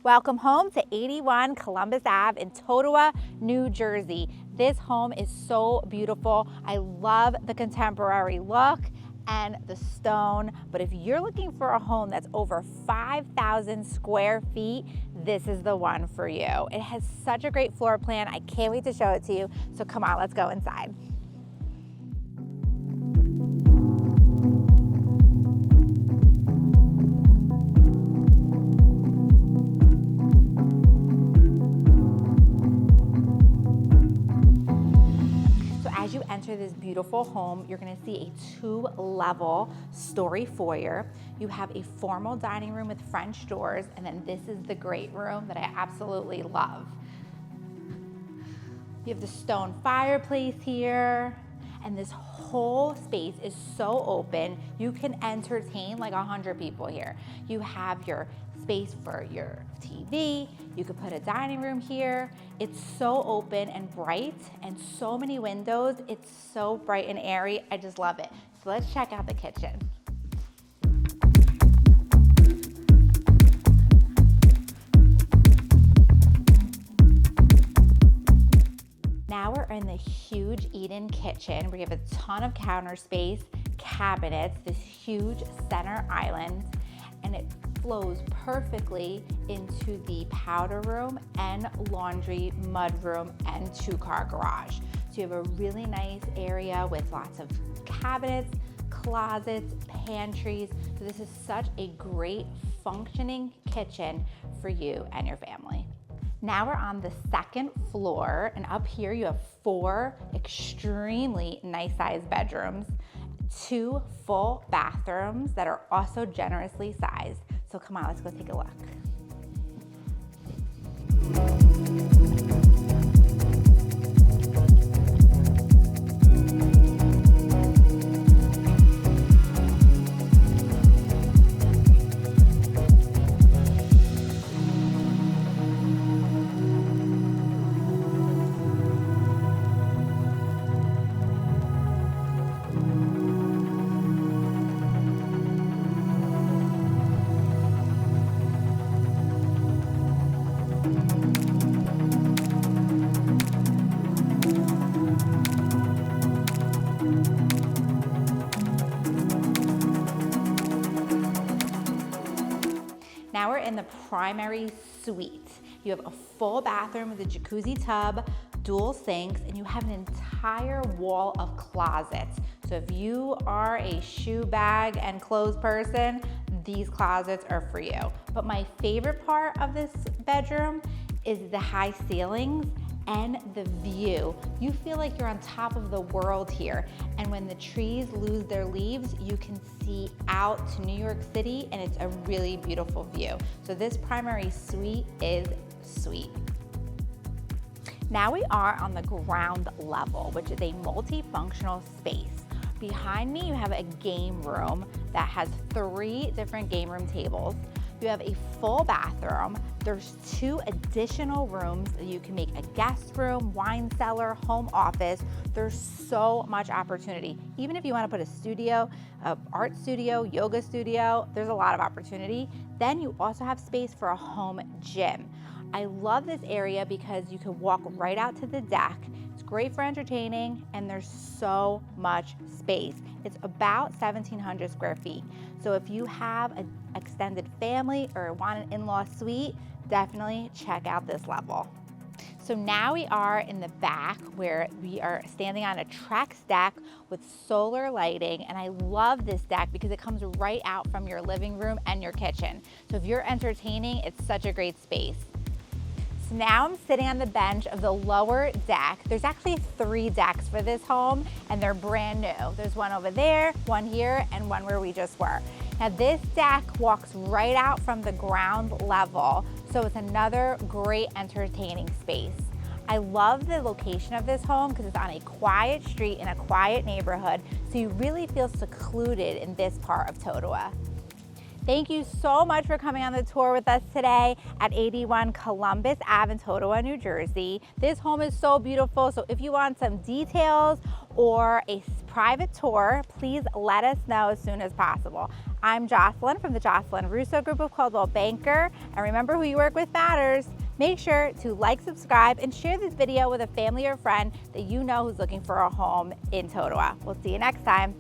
Welcome home to 81 Columbus Ave in Totowa, New Jersey. This home is so beautiful. I love the contemporary look and the stone, but if you're looking for a home that's over 5,000 square feet, this is the one for you. It has such a great floor plan. I can't wait to show it to you. So come on, let's go inside. As you enter this beautiful home, you're gonna see a 2-level story foyer. You have a formal dining room with French doors, and then this is the great room that I absolutely love. You have the stone fireplace here, and this whole space is so open, you can entertain like 100 people here. You have your space for your TV, you could put a dining room here. It's so open and bright and so many windows. It's so bright and airy, I just love it. So let's check out the kitchen. Now we're in the huge eat-in kitchen where you have a ton of counter space, cabinets, this huge center island, and it flows perfectly into the powder room and laundry, mudroom, and 2-car garage. So you have a really nice area with lots of cabinets, closets, pantries. So this is such a great functioning kitchen for you and your family. Now we're on the 2nd floor, and up here you have 4 extremely nice sized bedrooms, 2 full bathrooms that are also generously sized. So come on, let's go take a look. Now we're in the primary suite. You have a full bathroom with a jacuzzi tub, dual sinks, and you have an entire wall of closets. So if you are a shoe bag and clothes person, these closets are for you. But my favorite part of this bedroom is the high ceilings and the view. You feel like you're on top of the world here. And when the trees lose their leaves, you can see out to New York City, and it's a really beautiful view. So this primary suite is sweet. Now we are on the ground level, which is a multifunctional space. Behind me, you have a game room that has 3 different game room tables. You have a full bathroom. There's 2 additional rooms that you can make a guest room, wine cellar, home office. There's so much opportunity. Even if you want to put a studio, an art studio, yoga studio, there's a lot of opportunity. Then you also have space for a home gym. I love this area because you can walk right out to the deck. It's great for entertaining, and there's so much space. It's about 1,700 square feet. So if you have an extended family or want an in-law suite, definitely check out this level. So now we are in the back where we are standing on a Trex deck with solar lighting, and I love this deck because it comes right out from your living room and your kitchen. So if you're entertaining, it's such a great space. So now I'm sitting on the bench of the lower deck. There's actually 3 decks for this home, and they're brand new. There's one over there, one here, and one where we just were. Now this deck walks right out from the ground level, so it's another great entertaining space. I love the location of this home because it's on a quiet street in a quiet neighborhood, so you really feel secluded in this part of Totowa. Thank you so much for coming on the tour with us today at 81 Columbus Ave in Totowa, New Jersey. This home is so beautiful, so if you want some details or a private tour, please let us know as soon as possible. I'm Jocelyn from the Jocelyn Russo Group of Coldwell Banker, and remember, who you work with matters. Make sure to like, subscribe, and share this video with a family or friend that you know who's looking for a home in Totowa. We'll see you next time.